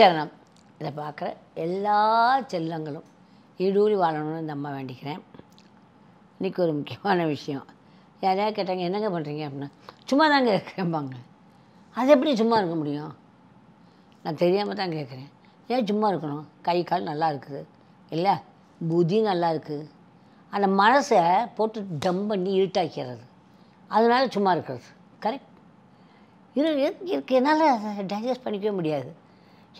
குருச்சரணம் இதை பார்க்குற எல்லா செல்லங்களும் ஈடூழி வாழணும்னு இந்த அம்மா வேண்டிக்கிறேன். இன்றைக்கி ஒரு முக்கியமான விஷயம். யாரையா கேட்டாங்க, என்னங்க பண்ணுறீங்க அப்படின்னா, சும்மா தாங்க இருக்கிறேன்பாங்க. அது எப்படி சும்மா இருக்க முடியும்? நான் தெரியாமல் தான் கேட்குறேன். ஏன் சும்மா இருக்கணும்? கை கால் நல்லா இருக்குது இல்லை, புத்தி நல்லா இருக்குது. அந்த மனசை போட்டு டம் பண்ணி இருட்டாக்கிறது, அதனால சும்மா இருக்கிறது. கரெக்ட். இருக்கு என்னால் டைஜஸ்ட் பண்ணிக்கவே முடியாது.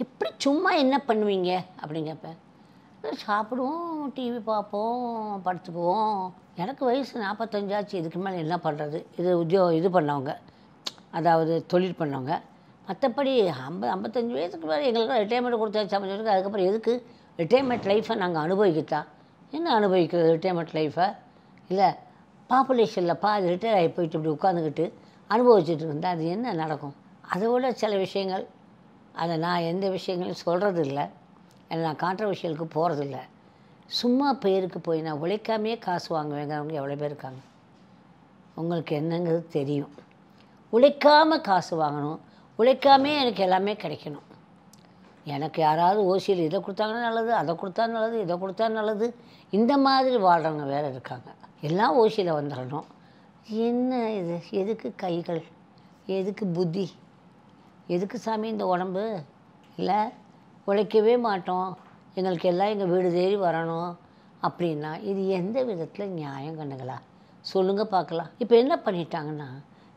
எப்படி சும்மா என்ன பண்ணுவீங்க அப்படின்னு கேட்பேன். சாப்பிடுவோம், டிவி பார்ப்போம், படுத்துக்குவோம். எனக்கு வயசு 45 ஆச்சு. இதுக்கு மேலே என்ன பண்ணுறது? இது பண்ணவங்க, அதாவது தொழில் பண்ணவங்க. மற்றபடி 55 வயசுக்கு மேலே எங்களுக்கு ரிட்டைர்மெண்ட் கொடுத்தாச்சு. 50 வயசுக்கு அதுக்கப்புறம் எதுக்கு ரிட்டைர்மெண்ட் லைஃப்பை நாங்கள் அனுபவிக்கத்தான். என்ன அனுபவிக்கிறது ரிட்டைர்மெண்ட் லைஃப்பை? இல்லை, பாப்புலேஷனில் பாதி ரிட்டையர் ஆகி போயிட்டு இப்படி உட்காந்துக்கிட்டு அனுபவிச்சுட்டு இருந்தால் அது என்ன நடக்கும்? அதோட சில விஷயங்கள், அதை நான் எந்த விஷயங்களையும் சொல்கிறது இல்லை. ஏன்னா நான் கான்ட்ரவர்ஷியலுக்கு போகிறதில்ல. சும்மா பேருக்கு போய் நான் உழைக்காமையே காசு வாங்குவேங்கிறவங்க எவ்வளோ பேர் இருக்காங்க? உங்களுக்கு என்னங்கிறது தெரியும். உழைக்காமல் காசு வாங்கணும், உழைக்காமே எனக்கு எல்லாமே கிடைக்கணும். எனக்கு யாராவது ஓசியில் இதை கொடுத்தாங்கன்னா நல்லது, அதை கொடுத்தா நல்லது, இதை கொடுத்தா நல்லது, இந்த மாதிரி வாழ்கிறவங்க வேறு இருக்காங்க. எல்லாம் ஓசியில் வந்துடணும். என்ன இது? எதுக்கு கைகள்? எதுக்கு புத்தி? எதுக்கு சாமி இந்த உடம்பு? இல்லை, உழைக்கவே மாட்டோம், எங்களுக்கு எல்லாம் எங்கள் வீடு தேடி வரணும் அப்படின்னா இது எந்த விதத்தில் நியாயம் கண்ணுங்களா? சொல்லுங்கள் பார்க்கலாம். இப்போ என்ன பண்ணிட்டாங்கன்னா,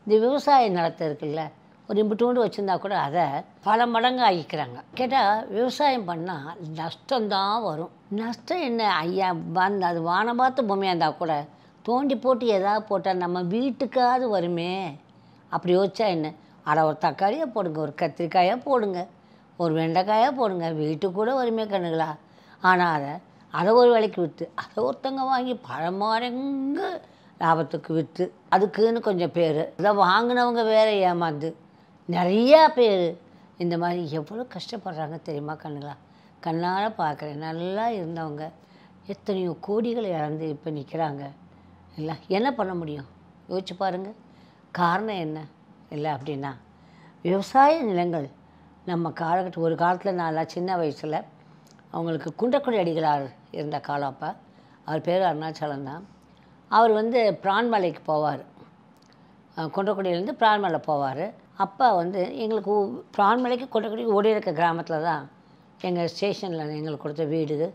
இந்த விவசாய நிலத்தை இருக்குல்ல, ஒரு இம்பிட்டோண்டு வச்சுருந்தா கூட அதை பல மடங்கு ஆகிக்கிறாங்க. கேட்டால் விவசாயம் பண்ணால் நஷ்டம்தான் வரும். நஷ்டம் என்ன ஐயா? அது வானம் பார்த்து பொம்மையாக இருந்தால் கூட தோண்டி போட்டு எதாவது போட்டால் நம்ம வீட்டுக்காவது வருமே. அப்படி யோசிச்சா என்ன? ஒரு தக்காளியாக போடுங்க, ஒரு கத்திரிக்காயாக போடுங்க, ஒரு வெண்டைக்காயாக போடுங்க, வீட்டுக்கு கூட வருமே கண்ணுங்களா? ஆனால் அதை ஒரு விலைக்கு விற்று அதை ஒருத்தங்க வாங்கி பழமாரங்க லாபத்துக்கு விற்று அதுக்குன்னு கொஞ்சம் பேர், அதை வாங்கினவங்க வேறு ஏமாந்து நிறையா பேர் இந்த மாதிரி எவ்வளோ கஷ்டப்படுறாங்க தெரியுமா கண்ணுங்களா? கண்ணால் பார்க்குறேன். நல்லா இருந்தவங்க எத்தனையோ கோடிகளை இழந்து இப்போ நிற்கிறாங்க. இல்லை, என்ன பண்ண முடியும்? யோசிச்சு பாருங்கள். காரணம் என்ன? இல்லை அப்படின்னா, விவசாய நிலங்கள் நம்ம காலகட்டம், ஒரு காலத்தில் நான் சின்ன வயசில் அவங்களுக்கு குன்றக்குடி அடிகளார் இருந்த காலம். அப்போ அவர் பேர் அருணாச்சலம் தான். அவர் பிரான்மலைக்கு போவார். குன்றக்குடியிலேருந்து பிரான்மலை போவார். அப்போ எங்களுக்கு பிரான்மலைக்கு குன்றக்குடிக்கு ஓடி இருக்க கிராமத்தில் தான் எங்கள் ஸ்டேஷனில் எங்களுக்கு கொடுத்த வீடு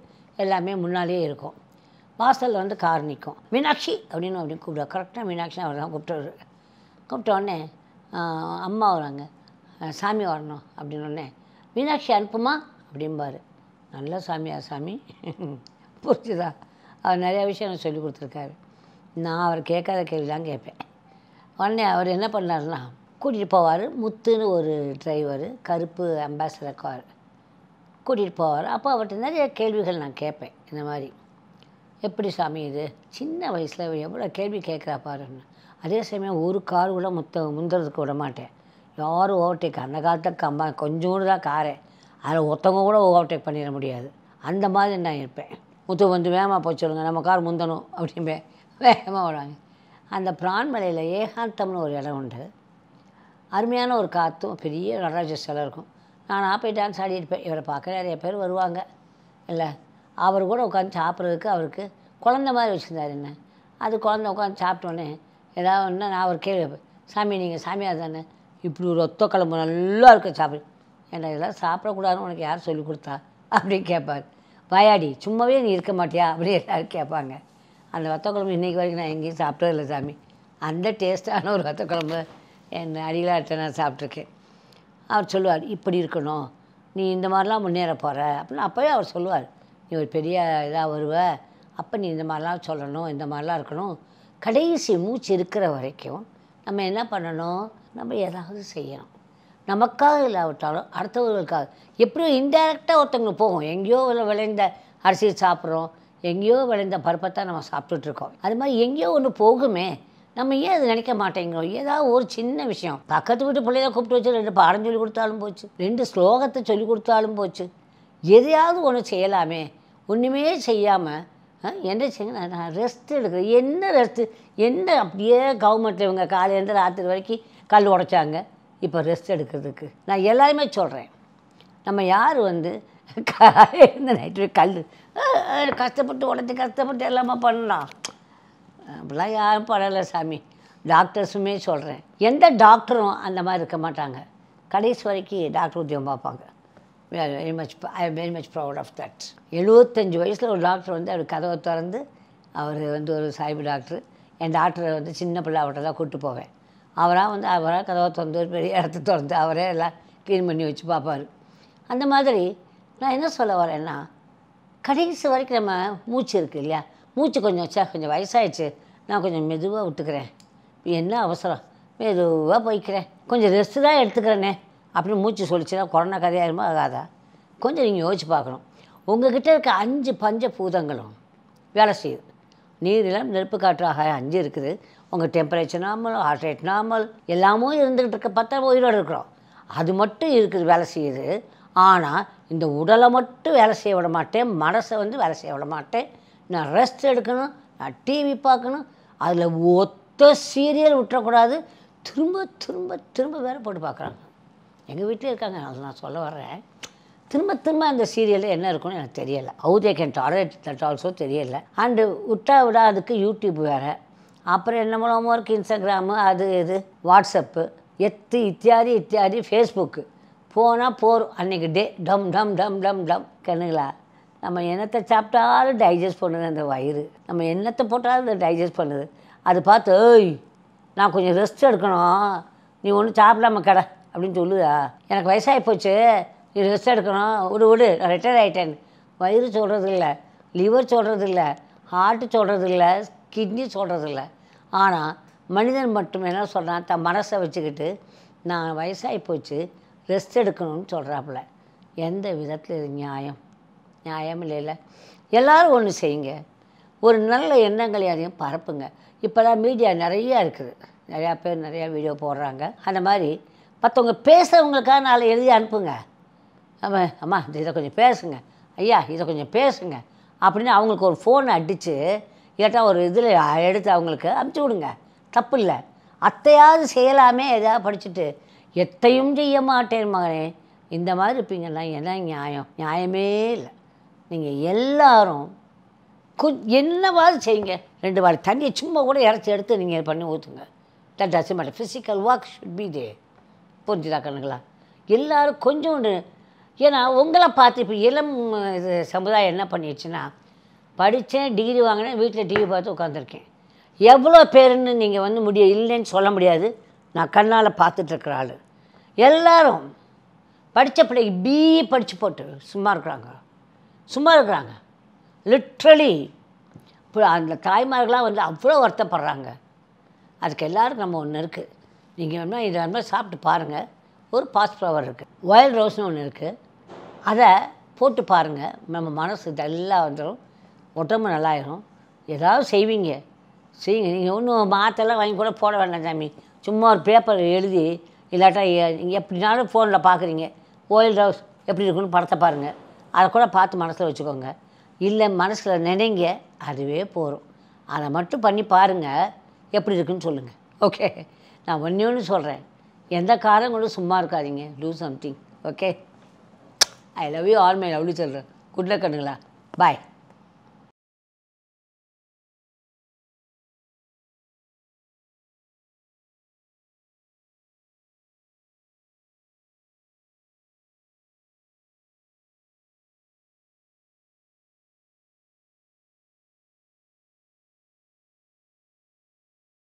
எல்லாமே முன்னாலேயே இருக்கும். வாசலில் கார் நிற்கும். மீனாட்சி அப்படின்னு கூப்பிடுவார். கரெக்டாக மீனாட்சி அவர் தான் கூப்பிட்டோடனே அம்மா வராங்க, சாமி வரணும் அப்படின்னோடனே, மீனாட்சி அனுப்புமா அப்படிம்பார். நல்ல சாமியா சாமி? புரிஞ்சுதா? அவர் நிறையா விஷயம் எனக்கு சொல்லி கொடுத்துருக்காரு. நான் அவர் கேட்காத கேள்விலாம் கேட்பேன். உடனே அவர் என்ன பண்ணார்னா, கூட்டிகிட்டு போவார். முத்துன்னு ஒரு டிரைவர், கருப்பு அம்பாசிடர் கார் கூட்டிகிட்டு போவார். அப்போ அவர்கிட்ட நிறைய கேள்விகள் நான் கேட்பேன். இந்த மாதிரி, எப்படி சாமி இது? சின்ன வயசில் எவ்வளோ கேள்வி கேட்குறா பாருன்னு. அதே சமயம் ஒரு கார் கூட முந்துறதுக்கு விட மாட்டேன். யாரும் ஓவர்டேக், அந்த காலத்தை கொஞ்சோண்டு தான் காரே, அதில் ஒருத்தவங்க கூட ஓவர்டேக் பண்ணிட முடியாது. அந்த மாதிரி நான் இருப்பேன். முத்து வேகமாக போய் சொல்லுங்கள், நம்ம கார் முந்தணும் அப்படின்பேன். வேகமாக ஓடுவாங்க. அந்த பிரான்மலையில் ஏகாந்தம்னு ஒரு இடம் உண்டு. அருமையான ஒரு காற்றும், பெரிய நடராஜர் சிலை இருக்கும். நான் போய் டான்ஸ் ஆடியிருப்பேன். இவரை பார்க்க நிறைய பேர் வருவாங்க. இல்லை, அவர் கூட உட்காந்து சாப்பிட்றதுக்கு அவருக்கு குழந்த மாதிரி வச்சுருந்தார். என்ன அது குழந்த உட்காந்து சாப்பிட்டோன்னே ஏதாவது ஒன்று நான் அவர் கேள்வி வைப்பேன். சாமி, நீங்கள் சாமியார் தானே? இப்படி ஒரு ஒத்த குழம்பு நல்லா இருக்க சாப்பிடு. ஏன்னா இதெல்லாம் சாப்பிடக்கூடாதுன்னு உனக்கு யார் சொல்லி கொடுத்தா அப்படின்னு கேட்பார். வாயாடி, சும்மாவே நீ இருக்க மாட்டியா அப்படி எல்லோரும் கேட்பாங்க. அந்த வத்த குழம்பு இன்றைக்கி வரைக்கும் நான் எங்கேயும் சாப்பிட்டதில்லை சாமி. அந்த டேஸ்ட்டான ஒரு வத்த குழம்பு என் அடிகளார்கிட்ட நான் சாப்பிட்ருக்கேன். அவர் சொல்லுவார், இப்படி இருக்கணும், நீ இந்த மாதிரிலாம் முன்னேற போகிற அப்படின்னு. அப்போவே அவர் சொல்லுவார், நீ ஒரு பெரிய இதாக வருவ, அப்போ நீ இந்த மாதிரிலாம் சொல்லணும், இந்த மாதிரிலாம் இருக்கணும். கடைசி மூச்சு இருக்கிற வரைக்கும் நம்ம என்ன பண்ணணும்? நம்ம ஏதாவது செய்யணும். நமக்காக இல்லாவிட்டாலும் அடுத்தவர்களுக்காக. எப்படியோ இன்டைரக்டாக ஒருத்தவங்களுக்கு போகும். எங்கேயோ விளைந்த அரிசி சாப்பிட்றோம், எங்கேயோ விளைந்த பருப்பைத்தான் நம்ம சாப்பிட்டுட்ருக்கோம். அது மாதிரி எங்கேயோ ஒன்று போகுமே, நம்ம ஏன் அது நினைக்க மாட்டேங்கிறோம்? ஏதாவது ஒரு சின்ன விஷயம், பக்கத்து வீட்டு பிள்ளைய கூப்பிட்டு வச்சு 2 பாடம் சொல்லி கொடுத்தாலும் போச்சு, 2 ஸ்லோகத்தை சொல்லி கொடுத்தாலும் போச்சு. எதையாவது ஒன்று செய்யலாமே. ஒன்றுமே செய்யாமல் என்ன செய்ய, நான் ரெஸ்ட் எடுக்கிறேன். என்ன ரெஸ்ட்டு? என்ன அப்படியே கவர்மெண்ட்டில் இவங்க காலையிலேருந்து ராத்திரி வரைக்கும் கல் உடைச்சாங்க. இப்போ ரெஸ்ட் எடுக்கிறதுக்கு நான் எல்லாருமே சொல்கிறேன். நம்ம யார் வந்து இந்த நைட்டு கல் கஷ்டப்பட்டு உடச்சி கஷ்டப்பட்டு எல்லாமே பண்ணலாம். அப்படிலாம் யாரும் படலை சாமி. டாக்டர்ஸுமே சொல்கிறேன், எந்த டாக்டரும் அந்த மாதிரி இருக்க மாட்டாங்க. கடைசி வரைக்கும் டாக்டர் உத்தியோகம் பார்ப்பாங்க. I am very much proud of that. 75 வயசில் ஒரு டாக்டர் வந்து அவர் கதவை திறந்து, அவர் வந்து ஒரு சாய்பு டாக்டர். என் டாக்டரை வந்து சின்ன பிள்ளை அவர்கிட்ட தான் கூப்பிட்டு போவேன். அவராக கதவை திறந்து ஒரு பெரிய இடத்த திறந்து அவரே எல்லாம் க்ளீன் பண்ணி வச்சு பார்ப்பார். அந்த மாதிரி நான் என்ன சொல்ல வரேன்னா, கடைசி வரைக்கும் நம்ம மூச்சு இருக்குது இல்லையா, மூச்சு கொஞ்சம் வச்சா கொஞ்சம் வயசாகிடுச்சு, நான் கொஞ்சம் மெதுவாக விட்டுக்கிறேன், என்ன அவசரம், மெதுவாக போய்க்கிறேன், கொஞ்சம் ரெஸ்ட்டு தான் எடுத்துக்கிறேனே அப்படின்னு மூச்சு சொல்லிச்சுன்னா கொரோனா கதையாயிருமா ஆகாதா? கொஞ்சம் நீங்கள் யோசிச்சு பார்க்கணும். உங்கள்கிட்ட இருக்க 5 பஞ்ச பூதங்களும் வேலை செய்யுது. நீர், நிலம், நெருப்பு, காற்று, ஆகாயம் 5 இருக்குது. உங்கள் temperature normal, heart rate normal, எல்லாமும் இருந்துக்கிட்டு இருக்க பார்த்தா உயிரோடு இருக்கிறோம். அது மட்டும் இருக்குது, வேலை செய்யுது. ஆனால் இந்த உடலை மட்டும் வேலை செய்ய விட மாட்டேன், மனசை வந்து வேலை செய்ய விட மாட்டேன். நான் ரெஸ்ட் எடுக்கணும், நான் டிவி பார்க்கணும், அதில் ஒத்த சீரியல் விட்டுறக்கூடாது. திரும்ப திரும்ப திரும்ப வேறு போட்டு பார்க்குறாங்க. எங்கள் வீட்டிலே இருக்காங்க, அது நான் சொல்ல வர்றேன். திரும்ப திரும்ப அந்த சீரியலில் என்ன இருக்குன்னு எனக்கு தெரியலை. How they can tolerate that also தெரியலை. அண்டு விடாதுக்கு யூடியூப் வேறு, அப்புறம் என்ன மூலமாக இருக்குது இன்ஸ்டாகிராமு, அது இது வாட்ஸ்அப்பு, இத்தியாதி ஃபேஸ்புக்கு போனால் போகிறோம். அன்றைக்கி டே டம் டம் டம் டம் டம் கண்ணுங்களா. நம்ம என்னத்தை சாப்பிட்டாலும் டைஜஸ்ட் பண்ணுது அந்த வயிறு, நம்ம என்னத்தை போட்டாலும் அதை டைஜஸ்ட் பண்ணுது. அது பார்த்து ஏய் நான் கொஞ்சம் ரெஸ்ட் எடுக்கணும், நீ ஒன்றும் சாப்பிடாம கடை அப்படின்னு சொல்லுதா? எனக்கு வயசாகி போச்சு, நீ ரெஸ்ட் எடுக்கணும், விடு நான் ரிட்டையர் ஆகிட்டேன். வயிறு சொல்கிறது இல்லை, லிவர் சொல்கிறது இல்லை, ஹார்ட்டு சொல்கிறது இல்லை, கிட்னி சொல்கிறது இல்லை. ஆனால் மனிதன் மட்டும் என்ன சொல்கிறான், தன் மனசை வச்சுக்கிட்டு நான் வயசாகி போச்சு ரெஸ்ட் எடுக்கணும்னு சொல்கிறாப்புல. எந்த விதத்தில் இது நியாயம் இல்லைல்ல. எல்லோரும் ஒன்று செய்யுங்க, ஒரு நல்ல எண்ணங்கள் யாரையும் பரப்புங்க. இப்போலாம் மீடியா நிறையா இருக்குது, நிறையா பேர் நிறையா வீடியோ போடுறாங்க. அந்த மாதிரி மற்றவங்க பேசுகிறவங்களுக்காக நாளை எழுதி அனுப்புங்க. அம்மா இதை கொஞ்சம் பேசுங்க, ஐயா இதை கொஞ்சம் பேசுங்க அப்படின்னு அவங்களுக்கு ஒரு ஃபோன் அடித்து கேட்டால் ஒரு இதில் எடுத்து அவங்களுக்கு அனுப்பிச்சி விடுங்க, தப்பு இல்லை. அத்தையாவது செய்யலாமே, எதாவது படிச்சுட்டு எத்தையும் செய்ய மாட்டேன் மகனே இந்த மாதிரி இருப்பீங்கன்னா என்ன நியாயமே இல்லை. நீங்கள் எல்லோரும் என்னவாது செய்யுங்க. 2 வாரம் தண்ணியை சும்மா கூட இறச்சி எடுத்து நீங்கள் பண்ணி ஊற்றுங்க. That doesn't matter. Physical work should be there. புரிஞ்சுதா கண்ணுங்களா? எல்லோரும் கொஞ்சோண்டு. ஏன்னா உங்களை பார்த்து இப்போ இளம் இது சமுதாயம் என்ன பண்ணிடுச்சுன்னா, படித்தேன், டிகிரி வாங்கினேன், வீட்டில் டிவி பார்த்து உட்காந்துருக்கேன். எவ்வளோ பேருன்னு நீங்கள் வந்து இல்லைன்னு சொல்ல முடியாது. நான் கண்ணால் பார்த்துட்ருக்குற ஆள். எல்லோரும் படித்த பிள்ளைக்கு பிஇ படித்து போட்டு சும்மா இருக்கிறாங்க. லிட்ரலி இப்போ அந்த தாய்மார்களாக வந்து அவ்வளோ வருத்தப்படுறாங்க. அதுக்கு எல்லோருக்கும் நம்ம ஒன்று இருக்குது. நீங்கள் வேணால் இதை வேணால் சாப்பிட்டு பாருங்கள். ஒரு பாஸ் ஃப்ளவர் இருக்குது, ஒயல் ரோஸ்னு ஒன்று இருக்குது, அதை போட்டு பாருங்கள். நம்ம மனசு இதெல்லாம் வந்துடும், உடம்பு நல்லாயிரும். ஏதாவது செய்யுங்க. நீங்கள் ஒன்றும் மாற்றெல்லாம் வாங்கி கூட போட வேண்டாம் சாமி. சும்மா ஒரு பேப்பர் எழுதி, இல்லாட்டா எப்படினாலும் ஃபோனில் பார்க்குறீங்க, ஒயல் ரோஸ் எப்படி இருக்குன்னு படத்தை பாருங்கள், அதை கூட பார்த்து மனசில் வச்சுக்கோங்க. இல்லை மனசில் நினைங்க, அதுவே போகும். அதை மட்டும் பண்ணி பாருங்கள், எப்படி இருக்குன்னு சொல்லுங்கள். ஓகே, நான் ஒன்று சொல்கிறேன், எந்த காரம் கூட சும்மா இருக்காதீங்க. Do something. Okay, I love you all my lovely children. Good luck கண்ணுங்களா. பாய்.